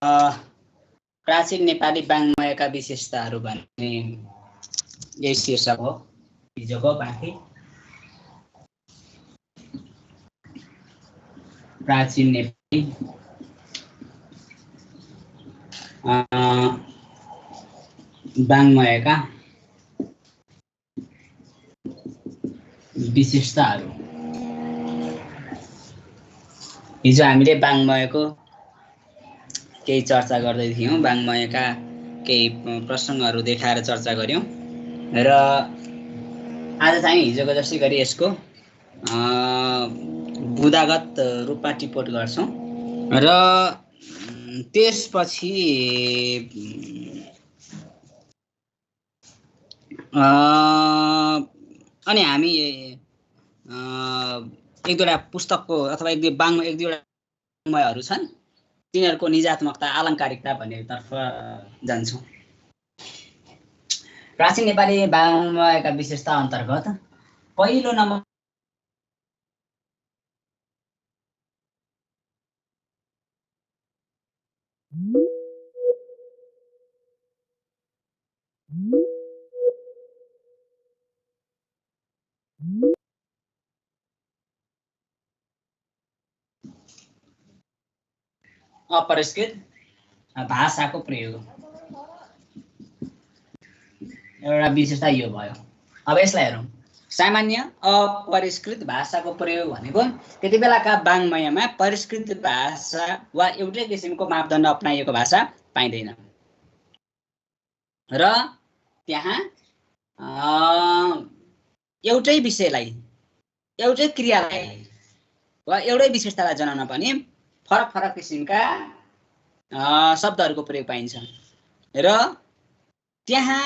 प्राचीन नेपाली वाङ्मयका विशेषताहरू भन्ने यही शीर्षक हो हिजोको बाँकी। प्राचीन नेपाली वाङ्मयका विशेषताहरू। हिजो हामीले वाङ्मयको केही चर्चा गर्दै थियौँ, वाङ्मयका केही प्रसङ्गहरू देखाएर चर्चा गऱ्यौँ र आज चाहिँ हिजोको जस्तै गरी यसको बुदागत रूपमा टिपोट गर्छौँ र त्यसपछि अनि हामी एक दुईवटा पुस्तकको अथवा एक दुईवटा वाङ्मयहरू छन् तिनीहरूको निजात्मकता आलङ्कारिकता भन्नेतर्फ जान्छौँ। प्राचीन नेपाली वाङ्मयका विशेषता अन्तर्गत पहिलो नम्बर अपरिष्कृत भाषाको प्रयोग, एउटा विशेषता यो भयो। अब यसलाई हेरौँ। सामान्य अपरिष्कृत भाषाको प्रयोग भनेको त्यति बेलाका वाङ्मयमा परिष्कृत भाषा वा एउटै किसिमको मापदण्ड अपनाइएको भाषा पाइँदैन र त्यहाँ एउटै विषयलाई, एउटै क्रियालाई वा एउटै विशेषतालाई जनाउन पनि फरक फरक किसिमका शब्दहरूको प्रयोग पाइन्छ र त्यहाँ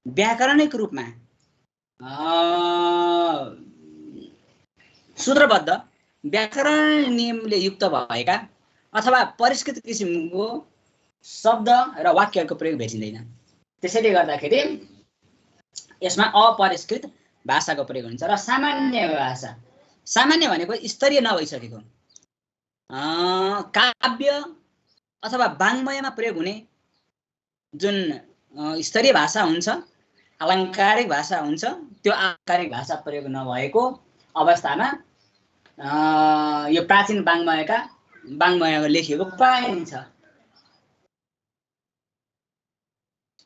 व्याकरणिक रूपमा सूत्रबद्ध व्याकरण नियमले युक्त भएका अथवा परिष्कृत किसिमको शब्द र वाक्यहरूको प्रयोग भेटिँदैन। त्यसैले गर्दाखेरि यसमा अपरिष्कृत भाषाको प्रयोग हुन्छ र सामान्य भाषा, सामान्य भनेको स्तरीय नभइसकेको काव्य अथवा वाङ्मयमा प्रयोग हुने जुन स्तरीय भाषा हुन्छ, आलङ्कारिक भाषा हुन्छ, त्यो आलङ्कारिक भाषा प्रयोग नभएको अवस्थामा यो प्राचीन वाङ्मयमा लेखिएको पाइन्छ।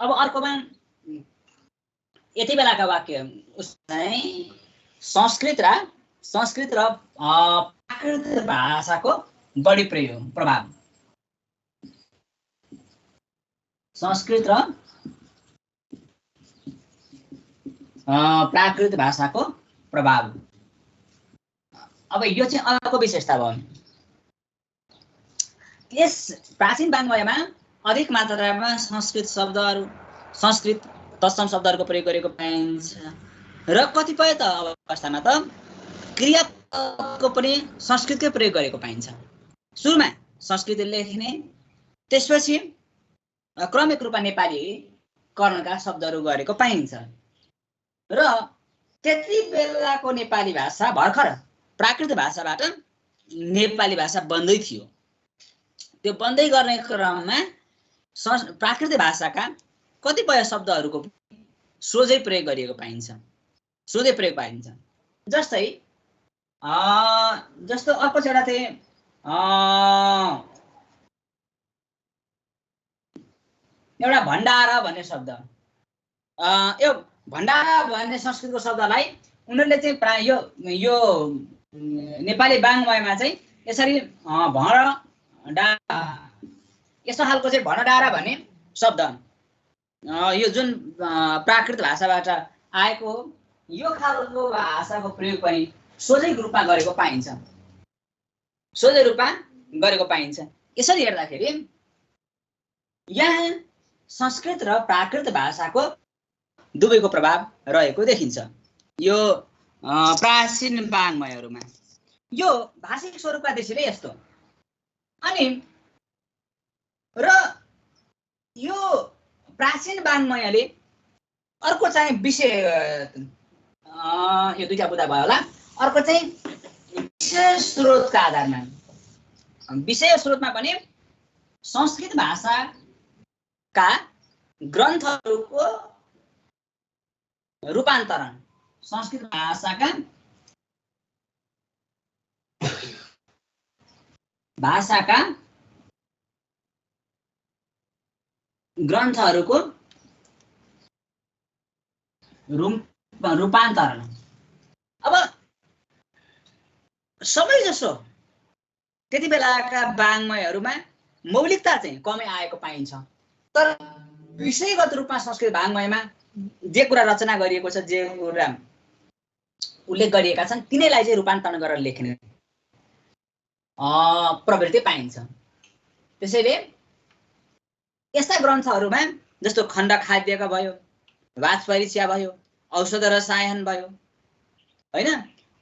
अब अर्कोमा यति बेलाका वाक्य संस्कृत र प्राकृत भाषाको बढी प्रभाव, संस्कृत र प्राकृत भाषाको प्रभाव। अब यो चाहिँ अर्को विशेषता भयो। यस प्राचीन वाङ्मयमा अधिक मात्रामा संस्कृत शब्दहरू, संस्कृत तत्सम शब्दहरूको प्रयोग गरेको पाइन्छ र कतिपय त अवस्थामा त क्रियाको पनि संस्कृतकै प्रयोग गरेको पाइन्छ। सुरुमा संस्कृत लेख्ने, त्यसपछि क्रमिक रूपमा नेपालीकरणका शब्दहरू गरेको पाइन्छ र त्यति बेलाको नेपाली भाषा भर्खर प्राकृत भाषाबाट नेपाली भाषा बन्दै थियो। त्यो बन्दै गर्ने क्रममा प्राकृत भाषाका कतिपय शब्दहरूको सोझै प्रयोग गरिएको पाइन्छ, सोझै प्रयोग पाइन्छ। जस्तो अर्को एउटा चाहिँ एउटा भण्डारा भन्ने शब्द, यो भण्डारा भन्ने संस्कृतको शब्दलाई उनीहरूले चाहिँ प्राय यो नेपाली वाङ्मयमा चाहिँ यसरी यस्तो खालको चाहिँ भण्डारा भन्ने शब्द यो जुन प्राकृत भाषाबाट आएको हो, यो खालको भाषाको प्रयोग पनि सोझै रूपमा गरेको पाइन्छ, सोझै रूपमा गरेको पाइन्छ। यसरी हेर्दाखेरि यहाँ संस्कृत र प्राकृत भाषाको दुवैको प्रभाव रहेको देखिन्छ यो प्राचीन वाङ्मयहरूमा। यो भाषिक स्वरूपमा देखिने यस्तो। अनि र यो प्राचीन वाङ्मयले अर्को चाहिँ विषय, यो दुईटा बुदा भयो होला। अर्को चाहिँ विषय स्रोतका आधारमा, विषय स्रोतमा पनि संस्कृत भाषाका ग्रन्थहरूको रूपान्तरण, संस्कृत भाषाका ग्रन्थहरूको रूपान्तरण। अब सबै जसो त्यति बेलाका वाङ्मयहरूमा मौलिकता चाहिँ कमै आएको पाइन्छ, तर विषयगत रूपमा संस्कृत वाङ्मयमा जे कुरा रचना गरिएको छ, जे कुरा उल्लेख गरिएका छन्, तिनैलाई चाहिँ रूपान्तरण गरेर लेख्ने प्रवृत्ति पाइन्छ। त्यसैले यस्ता ग्रन्थहरूमा जस्तो खण्ड खाद्यका भयो, वाजपरीक्षा भयो, औषध रसायन भयो, होइन,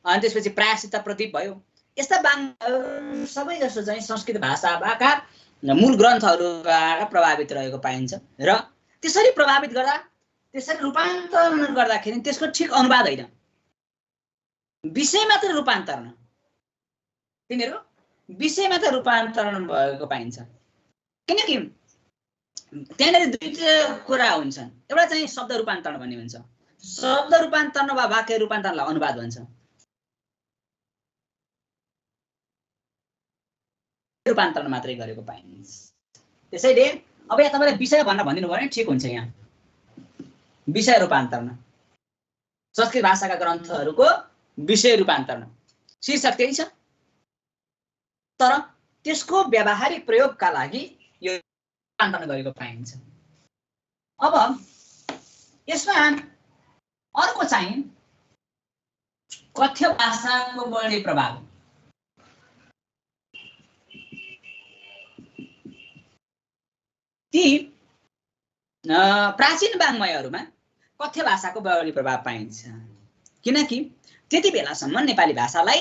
अनि त्यसपछि प्रायश्चित्त प्रदीप भयो, यस्ता वाङ्मयहरू सबै जसो चाहिँ संस्कृत भाषाका मूल ग्रन्थहरूबाट प्रभावित रहेको पाइन्छ र त्यसरी प्रभावित गर्दा, त्यसरी रूपान्तरण गर्दाखेरि त्यसको ठिक अनुवाद होइन, विषय मात्र रूपान्तरण, तिनीहरू विषय मात्र रूपान्तरण भएको पाइन्छ। किनकि त्यहाँनिर दुईटा कुरा हुन्छन्, एउटा चाहिँ शब्द रूपान्तरण भन्ने हुन्छ, शब्द रूपान्तरण वा वाक्य रूपान्तरणलाई अनुवाद भन्छ, रूपान्तरण मात्रै गरेको पाइन्छ। त्यसैले अब यहाँ तपाईँले विषय भनेर भनिदिनु भयो भने ठिक हुन्छ। यहाँ विषय रूपान्तरण, संस्कृत भाषाका ग्रन्थहरूको विषय रूपान्तरण शीर्षक त्यही छ, तर त्यसको व्यावहारिक प्रयोगका लागि यो रूपान्तरण गरेको पाइन्छ। अब यसमा अर्को चाहिँ कथ्य भाषाको बढी प्रभाव। ती प्राचीन वाङ्मयहरूमा कथ्य भाषाको बढी प्रभाव पाइन्छ, किनकि त्यति बेलासम्म नेपाली भाषालाई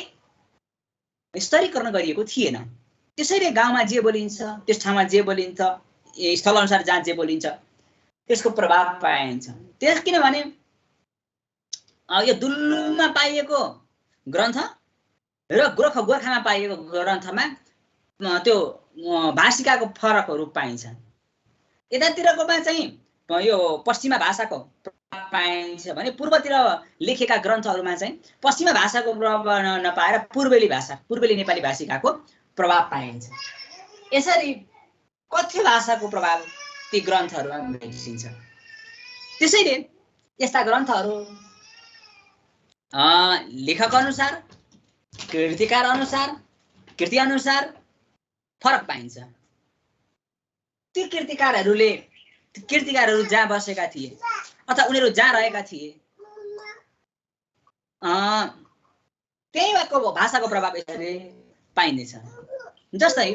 स्तरीकरण गरिएको थिएन। त्यसैले गाउँमा जे बोलिन्छ, त्यस ठाउँमा जे बोलिन्छ, स्थलअनुसार जहाँ जे बोलिन्छ, त्यसको प्रभाव पाइन्छ। त्यस किनभने यो दुल्लुमा पाइएको ग्रन्थ र गोर्खामा पाइएको ग्रन्थमा त्यो भाषिकाको फरकहरू पाइन्छ। यतातिरकोमा चाहिँ यो पश्चिमा भाषाको प्रभाव पाइन्छ भने पूर्वतिर लेखेका ग्रन्थहरूमा चाहिँ पश्चिमा भाषाको प्रभाव नपाएर पूर्वेली नेपाली भाषिकाको प्रभाव पाइन्छ। यसरी कथ्य भाषाको प्रभाव ती ग्रन्थहरूमा देखिन्छ। त्यसैले यस्ता ग्रन्थहरू लेखक अनुसार, कृतिकार अनुसार, कृति अनुसार फरक पाइन्छ। ती कृतिकारहरू जहाँ बसेका थिए अथवा उनीहरू जहाँ रहेका थिए त्यही भाषाको प्रभाव यसरी पाइनेछ। जस्तै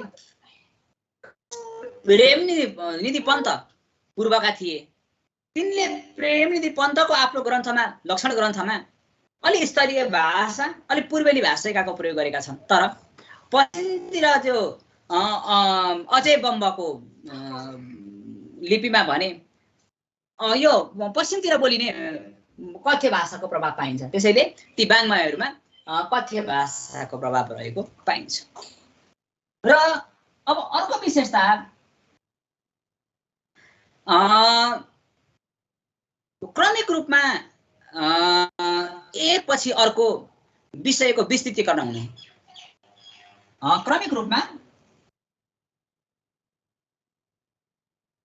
प्रेमनिधि पन्त पूर्वका थिए, तिनले प्रेमनिधि पन्तको आफ्नो ग्रन्थमा, लक्षण ग्रन्थमा अलि स्तरीय भाषा, अलि पूर्वेली भाषिकाको प्रयोग गरेका छन्। तर पश्चिमतिर त्यो अजय बम्बको लिपिमा भने यो पश्चिमतिर बोलिने कथ्य भाषाको प्रभाव पाइन्छ। त्यसैले ती वाङ्मयहरूमा कथ्य भाषाको प्रभाव रहेको पाइन्छ। र अब अर्को विशेषता, क्रमिक रूपमा एकपछि अर्को विषयको विस्तृतीकरण हुने। क्रमिक रूपमा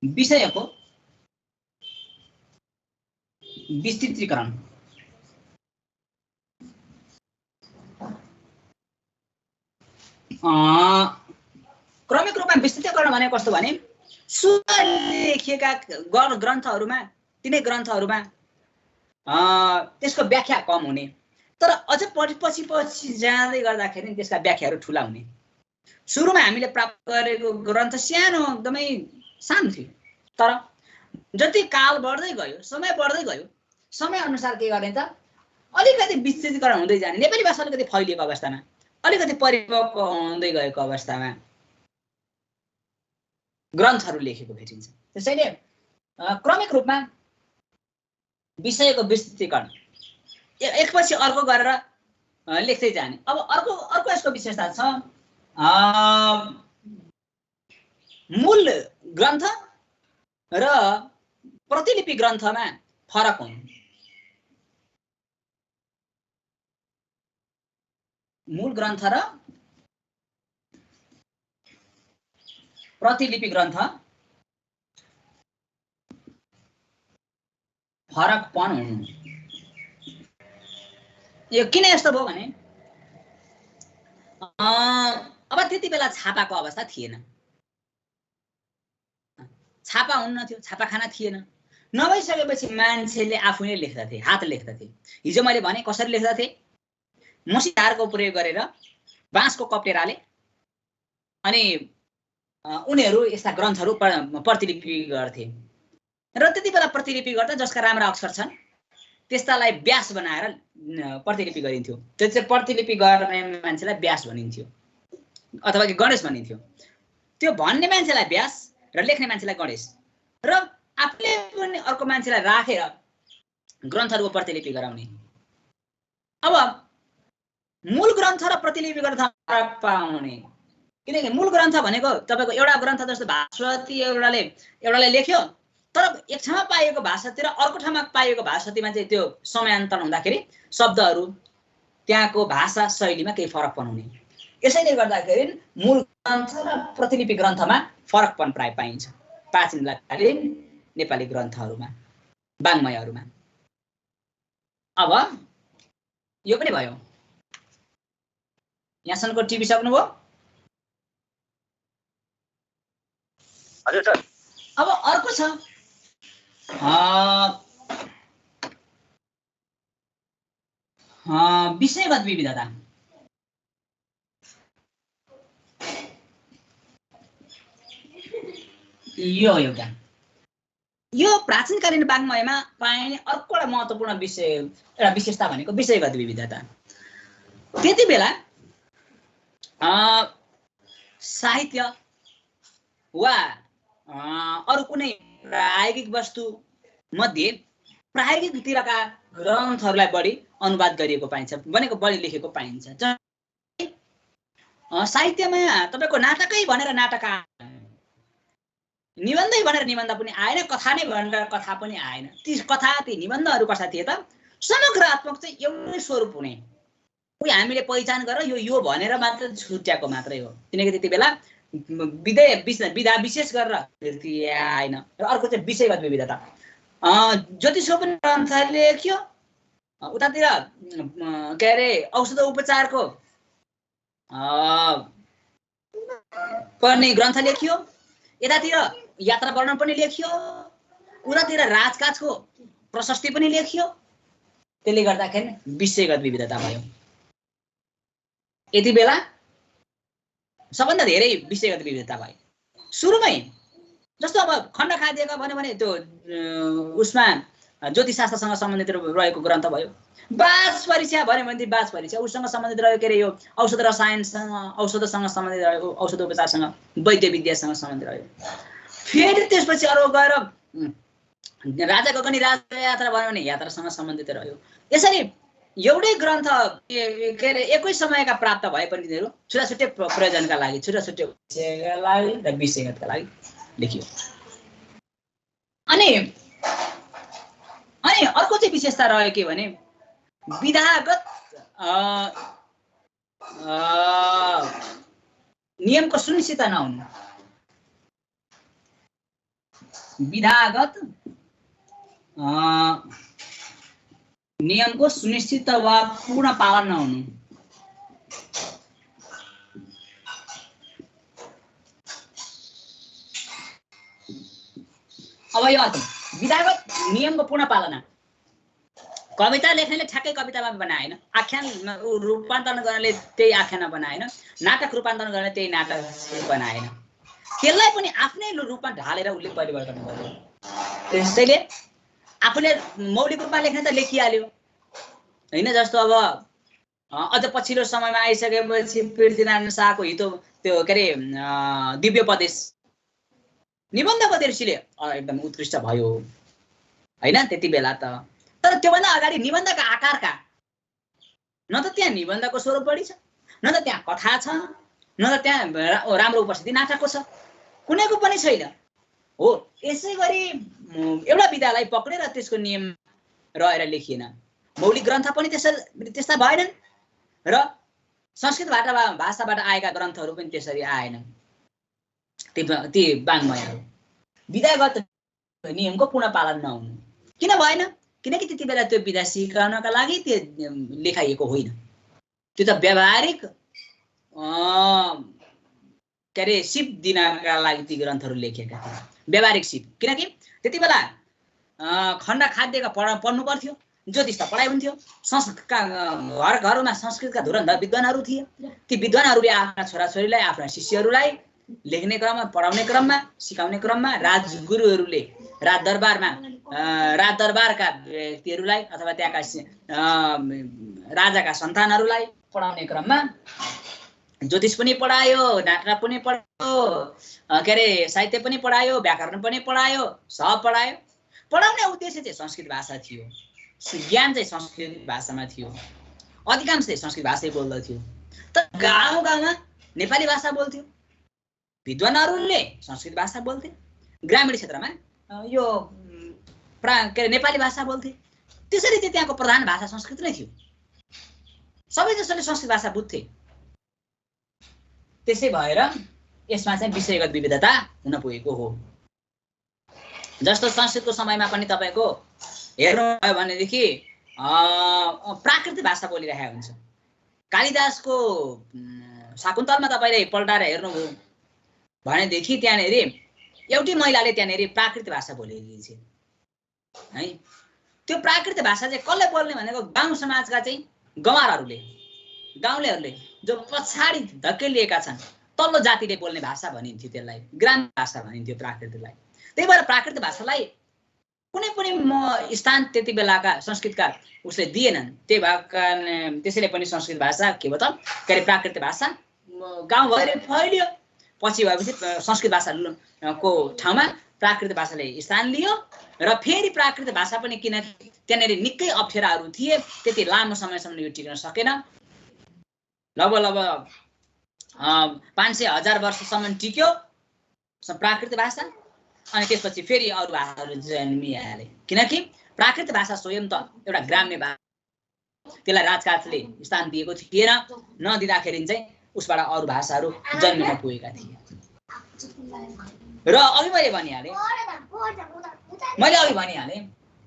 विषयको विस्तृतीकरण, क्रमिक रूपमा विस्तृतीकरण भनेको कस्तो भने सुरुमा लेखिएका ग्रन्थहरूमा, तिनै ग्रन्थहरूमा त्यसको व्याख्या कम हुने, तर अझ पछि जाँदै गर्दाखेरि त्यसका व्याख्याहरू ठुला हुने। सुरुमा हामीले प्राप्त गरेको ग्रन्थ सानो, एकदमै सानो थियो, तर जति काल बढ्दै गयो, समय बढ्दै गयो, समय अनुसार के गर्ने त अलिकति विस्तृतीकरण हुँदै जाने। नेपाली भाषा अलिकति फैलिएको अवस्थामा, अलिकति परिपक्व हुँदै गएको अवस्थामा ग्रन्थहरू लेखेको भेटिन्छ। त्यसैले क्रमिक रूपमा विषयको विस्तृतीकरण एकपछि अर्को गरेर लेख्दै जाने। अब अर्को यसको विशेषता छ, मूल ग्रन्थ र प्रतिलिपि ग्रन्थमा फरक हुन्। मूल ग्रन्थ र प्रतिलिपि ग्रन्थ फरकपन हुनु। यो किन यस्तो भयो भने अब त्यति बेला छापाको अवस्था थिएन, छापा हुन्न थियो, छापाखाना थिएन। नभइसकेपछि मान्छेले आफूले लेख्दथे, हात लेख्दथे। हिजो मैले भने कसरी लेख्दथे? मसिधारको प्रयोग गरेर बाँसको कप्टेराले अनि उनीहरू यस्ता ग्रन्थहरू प्रतिलिपि गर्थे र त्यति बेला प्रतिलिपि गर्दा जसका राम्रा अक्षर छन् त्यस्तालाई व्यास बनाएर प्रतिलिपि गरिन्थ्यो। त्यो चाहिँ प्रतिलिपि गर्ने मान्छेलाई व्यास भनिन्थ्यो अथवा कि गणेश भनिन्थ्यो। त्यो भन्ने मान्छेलाई व्यास र लेख्ने मान्छेलाई गणेश, र आफूले पनि अर्को मान्छेलाई राखेर ग्रन्थहरूको प्रतिलिपि गराउने। अब मूल ग्रन्थ र प्रतिलिपि ग्रन्थ फरक पाउने, किनकि मूल ग्रन्थ भनेको तपाईको एउटा ग्रन्थ जस्तो भास्वती एउटाले लेख्यो, तर एक ठाउँमा पाइएको भाषातिर अर्को ठाउँमा पाइएको भाषातीमा चाहिँ त्यो समयान्तर हुँदाखेरि शब्दहरू त्यहाँको भाषा शैलीमा केही फरकपन हुने। यसैले गर्दाखेरि मूल ग्रन्थ र प्रतिलिपि ग्रन्थमा फरकपन प्राय पाइन्छ प्राचीनकालीन नेपाली ग्रन्थहरूमा, वाङ्मयहरूमा। अब यो पनि भयो। यहाँसम्मको टिभी सक्नुभयो? हजुर सर। अब अर्को छ विषयगत विविधता। यो एउटा प्राचीनकालीन वाङ्मयमा पाइने अर्को एउटा महत्त्वपूर्ण विशेषता भनेको विषयगत विविधता। त्यति बेला साहित्य वा अरू कुनै प्रायोगिक वस्तु मध्ये प्रायोगिकतिरका ग्रन्थहरूलाई बढी अनुवाद गरिएको पाइन्छ, भनेको बढी लेखेको पाइन्छ। साहित्यमा तपाईको नाटकै भनेर नाटक आएन, निबन्धै भनेर निबन्ध पनि आएन, कथा नै भनेर कथा पनि आएन। ती कथा ती निबन्धहरू कस्ता थिए त? समग्रात्मक चाहिँ एउटै स्वरूप हुने, कोही हामीले पहिचान गरेर यो भनेर मात्र छुट्याएको मात्रै हो। किनकि त्यति बेला विधा विशेष गरेर आएन। र अर्को चाहिँ विषयगत विविधता। ज्योतिषको पनि ग्रन्थ लेख्यो, उतातिर के अरे औषध उपचारको पनि ग्रन्थ लेखियो, यतातिर यात्रा वर्णन पनि लेखियो, उतातिर राजकाजको प्रशस्ति पनि लेखियो। त्यसले गर्दाखेरि विषयगत विविधता भयो। यति बेला सबभन्दा धेरै विषयगत विविधता भयो। सुरुमै जस्तो अब खण्ड खादिएका भन्यो भने त्यो उसमा ज्योतिषशास्त्रसँग सम्बन्धित रहेको ग्रन्थ भयो। बाज परीक्षा भन्यो भने बाज परीक्षा उसँग सम्बन्धित रह्यो, के अरे यो औषध रसायनसँग, औषधसँग सम्बन्धित रहेको, औषध उपचारसँग, वैद्य विद्यासँग सम्बन्धित रह्यो। फेरि त्यसपछि अरू गएर राजा गगनी राजा यात्रा भन्यो भने यात्रासँग सम्बन्धित रह्यो। यसरी एउटै ग्रन्थ के अरे एकै समयका प्राप्त भए पनि तिनीहरू छुट्टै प्रयोजनका लागि, छुट्टै विषयका लागि र विषयगतका लागि लेखियो। अनि अर्को चाहिँ विशेषता रह्यो के भने विधागत नियमको सुनिश्चित नहुनु। विधागत नियमको सुनिश्चित वा पूर्ण पालन नहुनु। अब यो विधागत नियमको पूर्ण पालना। कविता लेख्नेले ठ्याक्कै कवितामा बनाएन, आख्यान रूपान्तरण गर्नेले त्यही आख्यानमा बनाएन, नाटक रूपान्तरण गर्ने त्यही नाटक बनाएन। त्यसलाई पनि आफ्नै रूपमा ढालेर उसले परिवर्तन गर्यो। त्यसैले आफूले मौलिक रूपमा लेख्ने त लेखिहाल्यो हैन। जस्तो अब अझ पछिल्लो समयमा आइसकेपछि पृथ्वीनारायण शाहको हितो त्यो के अरे दिव्योपदेश निबन्धको दृष्टिले एकदम उत्कृष्ट भयो हैन त्यति बेला त। तर त्योभन्दा अगाडि निबन्धका आकारका न त त्यहाँ निबन्धको स्वरूप बढी छ, न त त्यहाँ कथा छ, न त त्यहाँ राम्रो उपस्थिति नाटकको छ। कुनैको पनि छैन हो। यसै गरी एउटा विधालाई पक्रेर त्यसको नियम रहेर लेखिएन। मौलिक ग्रन्थ पनि त्यस्ता भएनन् र संस्कृत भाषाबाट आएका ग्रन्थहरू पनि त्यसरी आएनन्। ती वाङ्मयहरू विधागत नियमको पूर्ण पालन नहुनु किन भएन? किनकि त्यति बेला त्यो विधा सिकाउनका लागि त्यो लेखाइएको होइन, त्यो त व्यावहारिक के अरे सिप दिनका लागि ती ग्रन्थहरू लेखिएका थिए, व्यावहारिक सिप। किनकि त्यति बेला खण्ड खाद्यका पढ्नु पर्थ्यो, ज्योतिष त पढाइ हुन्थ्यो, घर घरमा संस्कृतका धुरन्धर विद्वानहरू थिए। ती विद्वानहरूले आफ्ना छोराछोरीलाई, आफ्ना शिष्यहरूलाई लेख्ने क्रममा, पढाउने क्रममा, सिकाउने क्रममा राजगुरुहरूले राज दरबारका व्यक्तिहरूलाई अथवा त्यहाँका राजाका सन्तानहरूलाई पढाउने क्रममा ज्योतिष पनि पढायो, नाटक पनि पढायो, के अरे साहित्य पनि पढायो, व्याकरण पनि पढायो, सब पढायो। पढाउने उद्देश्य चाहिँ संस्कृत भाषा थियो, ज्ञान चाहिँ संस्कृत भाषामा थियो, अधिकांश चाहिँ संस्कृत भाषै बोल्दथ्यो। त गाउँ गाउँमा नेपाली भाषा बोल्थ्यो, विद्वानहरूले संस्कृत भाषा बोल्थे, ग्रामीण क्षेत्रमा यो के अरे नेपाली भाषा बोल्थे। त्यसरी चाहिँ त्यहाँको प्रधान भाषा संस्कृत नै थियो, सबैजसोले संस्कृत भाषा बुझ्थे। त्यसै भएर यसमा चाहिँ विषयगत विविधता हुन पुगेको हो। जस्तो संस्कृतको समयमा पनि तपाईँको हेर्नुभयो भनेदेखि प्राकृतिक भाषा बोलिरहेको हुन्छ। कालिदासको शाकुन्तलमा तपाईँले पल्टाएर हेर्नुभयो भनेदेखि त्यहाँनिर एउटी महिलाले त्यहाँनिर प्राकृतिक भाषा बोलेकी छ है। त्यो प्राकृतिक भाषा चाहिँ कसले बोल्ने भनेको गाउँ समाजका चाहिँ गवारहरूले, गाउँलेहरूले जो पछाडि धकेलिएका छन्, तल्लो जातिले बोल्ने भाषा भनिन्थ्यो, त्यसलाई ग्रामीण भाषा भनिन्थ्यो प्राकृतिकलाई। त्यही भएर प्राकृतिक भाषालाई कुनै पनि स्थान त्यति बेलाका संस्कृतका उसले दिएनन्। त्यही भएर त्यसैले पनि संस्कृत भाषा के भयो त के अरे प्राकृतिक भाषा गाउँभरि फैलियो। पछि भएपछि संस्कृत भाषाको ठाउँमा प्राकृतिक भाषाले स्थान लियो र फेरि प्राकृतिक भाषा पनि किनकि त्यहाँनिर निकै अप्ठ्याराहरू थिए, त्यति लामो समयसम्म यो टिक्न सकेन। लगभग 500,000 वर्षसम्म टिक्यो प्राकृतिक भाषा, अनि त्यसपछि फेरि अरू भाषाहरू जन्मिहाले। किनकि प्राकृतिक भाषा स्वयं त एउटा ग्राम्य भाषा, त्यसलाई राजकाजले स्थान दिएको थिएन, नदिँदाखेरि चाहिँ उसबाट अरू भाषाहरू जन्मिन पुगेका थिए। र अघि मैले भनिहालेँ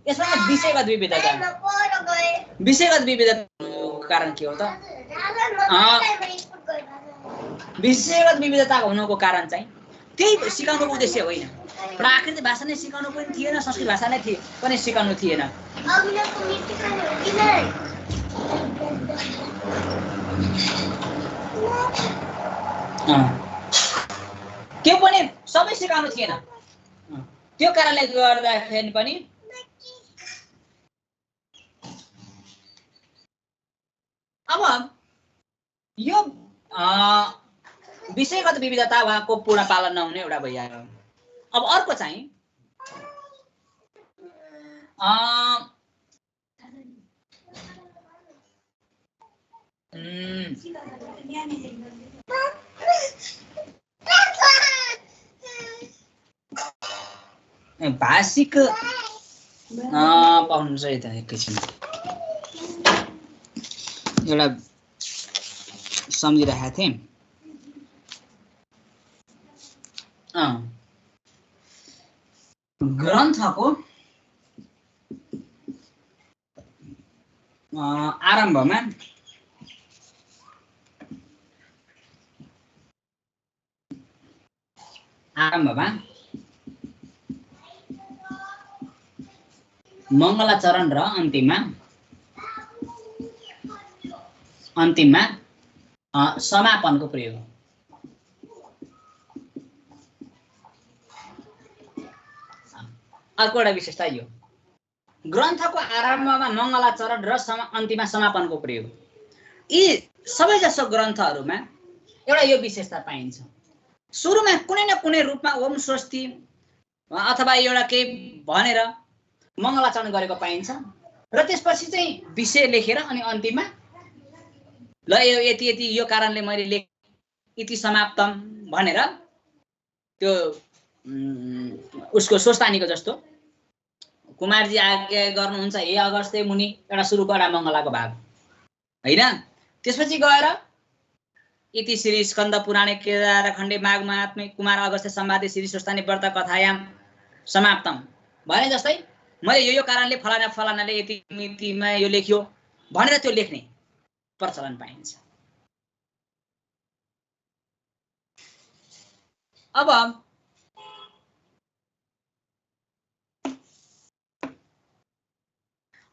यसमा विषयगत विविधताको कारण के हो त? विषयगत विविधता हुनुको कारण चाहिँ त्यही सिकाउनुको उद्देश्य होइन। प्राकृतिक भाषा नै सिकाउनु पनि थिएन, संस्कृत भाषा नै पनि सिकाउनु थिएन। त्यो पनि सबै सिकाउनु थिएन। त्यो कारणले गर्दाखेरि पनि अब यो विषयगत विविधता उहाँको पूर्ण पालन नहुने एउटा भइहाल्यो। अब अर्को चाहिँ भाषिक पाउनु चाहिँ त एकैछिन एउटा सम्झिरहेको थिएँ। ग्रन्थको आरम्भमा मङ्गलाचरण र अन्तिममा समापनको प्रयोग। अर्को एउटा विशेषता यो ग्रन्थको आरम्भमा मङ्गलाचरण र अन्तिममा समापनको प्रयोग। यी सबैजसो ग्रन्थहरूमा एउटा यो विशेषता पाइन्छ, सुरुमा कुनै न कुनै रूपमा ओम स्वस्ति अथवा एउटा केही भनेर मङ्गलाचरण गरेको पाइन्छ र त्यसपछि चाहिँ विषय लेखेर अनि अन्तिममा ल यो यति यति यो कारणले मैले इति समाप्तम भनेर त्यो उसको स्वस्तानीको जस्तो कुमारजी आज्ञा गर्नुहुन्छ हे अगस्त्य मुनि एउटा सुरुको एउटा मङ्गलाको भाग हैन। त्यसपछि गएर इति श्री स्कन्द पुराणे केदारखण्डे माघ महात्म्ये कुमार अगस्त्य संवादे श्री स्वस्तानी व्रत कथायाम समाप्तम भने जस्तै मैले यो कारणले फलाना फलानाले यति मितिमा यो लेख्यो भनेर त्यो लेख्ने प्रचलन पाइन्छ। अब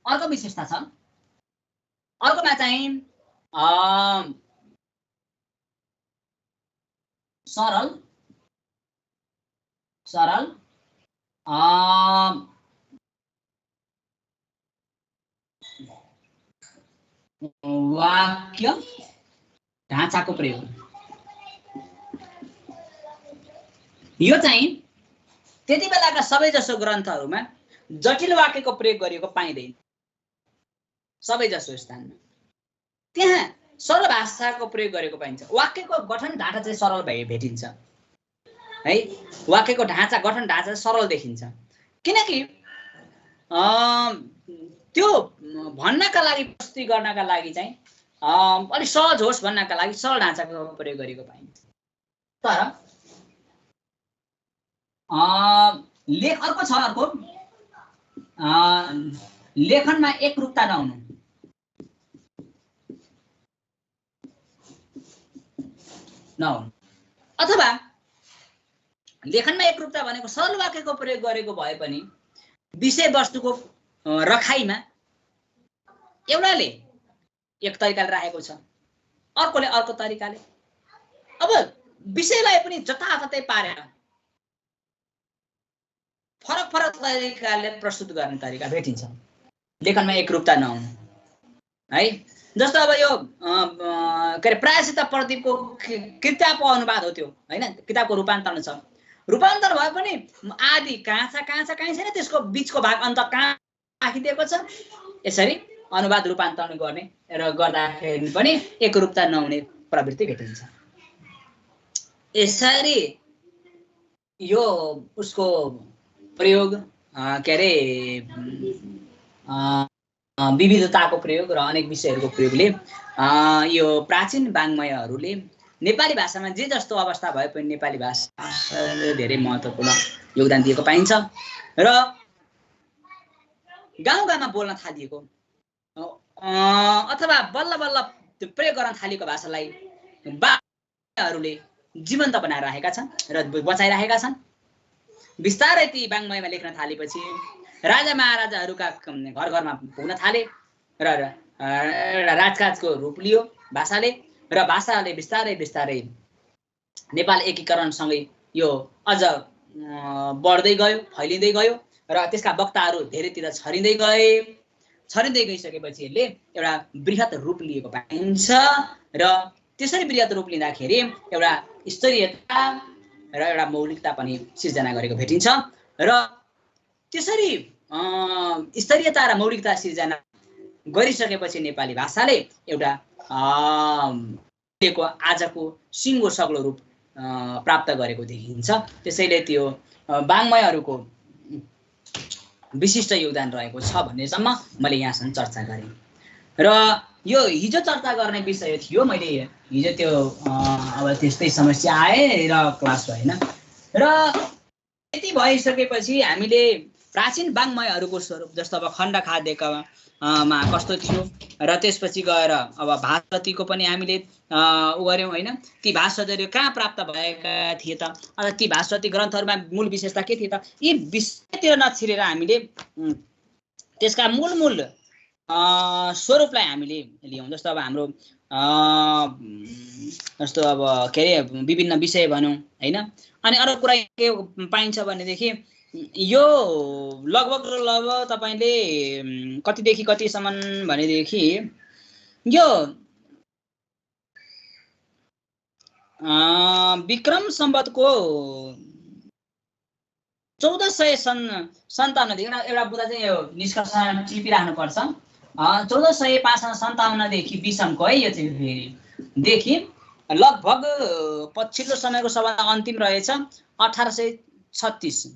अर्को विशेषता छ। अर्कोमा चाहिँ सरल सरल वाक्य ढाँचाको प्रयोग। यो चाहिँ त्यति बेलाका सबैजसो ग्रन्थहरूमा जटिल वाक्यको प्रयोग गरिएको पाइँदैन। सबैजसो स्थानमा त्यहाँ सरल भाषाको प्रयोग गरेको पाइन्छ। वाक्यको गठन ढाँचा चाहिँ सरल भेटिन्छ है। वाक्यको ढाँचा गठन ढाँचा सरल देखिन्छ किनकि त्यो भन्नका लागि प्रस्तुति गर्नका लागि चाहिँ अलि सहज होस् भन्नका लागि सरल ढाँचाको प्रयोग गरेको पाइन्छ। तर अर्को छ अर्को लेखनमा एकरूपता नहुनु। अथवा लेखनमा एकरूपता भनेको सरल वाक्यको प्रयोग गरेको भए पनि विषयवस्तुको रखाइमा एउटाले एक तरिकाले राखेको छ अर्कोले अर्को तरिकाले। अब विषयलाई पनि जताततै पारेर फरक फरक तरिकाले प्रस्तुत गर्ने तरिका भेटिन्छ लेखनमा एकरूपता नहुनु है। जस्तो अब यो के अरे प्रायश्चित प्रदीपको किताबको अनुवाद हो त्यो हैन। किताबको रूपान्तरण छ। रूपान्तरण भए पनि आदि कहाँ छैन त्यसको बीचको भाग अन्त कहाँ राखिदिएको छ। यसरी अनुवाद रूपान्तरण गर्ने र गर्दाखेरि पनि एकरूपता नहुने प्रवृत्ति भेटिन्छ। यसरी यो उसको प्रयोग के अरे विविधताको प्रयोग र अनेक विषयहरूको प्रयोगले यो प्राचीन वाङ्मयहरूले नेपाली भाषामा जे जस्तो अवस्था भए पनि नेपाली भाषाले धेरै महत्त्वपूर्ण योगदान दिएको पाइन्छ र गाउँगाउँमा बोल्न थालिएको अथवा बल्ल बल्ल प्रयोग गर्न थालेको भाषालाई वाङ्मयहरूले जीवन्त बनाएर राखेका छन् र बचाइराखेका छन्। बिस्तारै ती वाङ्मयमा लेख्न थालेपछि राजा महाराजाहरूका घर घरमा पुग्न थाले र एउटा राजकाजको रूप लियो भाषाले र भाषाले बिस्तारै बिस्तारै नेपाल एकीकरणसँगै यो अझ बढ्दै गयो फैलिँदै गयो र त्यसका वक्ताहरू धेरैतिर छरिँदै गइसकेपछि यसले एउटा बृहत रूप लिएको पाइन्छ र त्यसरी बृहत रूप लिँदाखेरि एउटा स्तरीयता र एउटा मौलिकता पनि सिर्जना गरेको भेटिन्छ र त्यसरी स्तरीयता र मौलिकता सिर्जना गरिसकेपछि नेपाली भाषाले एउटा आजको सिङ्गो सग्लो रूप प्राप्त गरेको देखिन्छ। त्यसैले त्यो वाङ्मयहरूको विशिष्ट योगदान रहेको छ भन्नेसम्म मैले यहाँसम्म चर्चा गरेँ र यो हिजो चर्चा गर्ने विषय थियो। मैले हिजो त्यो अब त्यस्तै समस्या आए र क्लास भएन र यति भइसकेपछि हामीले प्राचीन वाङ्मयहरूको स्वरूप जस्तो अब खण्डखाद्यमा कस्तो थियो र त्यसपछि गएर अब भास्वतीको पनि हामीले उ गर्यौँ हैन। ती भास्वतीहरू कहाँ प्राप्त भएका थिए त अथवा ती भास्वती ग्रन्थहरूमा मूल विशेषता के थिए त यी विषयतिर नछिरेर हामीले त्यसका मूल स्वरूपलाई हामीले लियौँ। जस्तो अब हाम्रो जस्तो अब के अरे विभिन्न विषय भनौँ हैन। अनि अरू कुरा के पाइन्छ भनेदेखि यो लगभग तपाईले कतिदेखि कतिसम्म भनेदेखि यो विक्रम सम्वतको 1457 देखि एउटा बुदा चाहिँ यो निष्कर्ष टिपिराख्नु पर्छ। 1457 देखि विषमको है यो चाहिँ देखि लगभग पछिल्लो समयको सबभन्दा अन्तिम रहेछ 1836।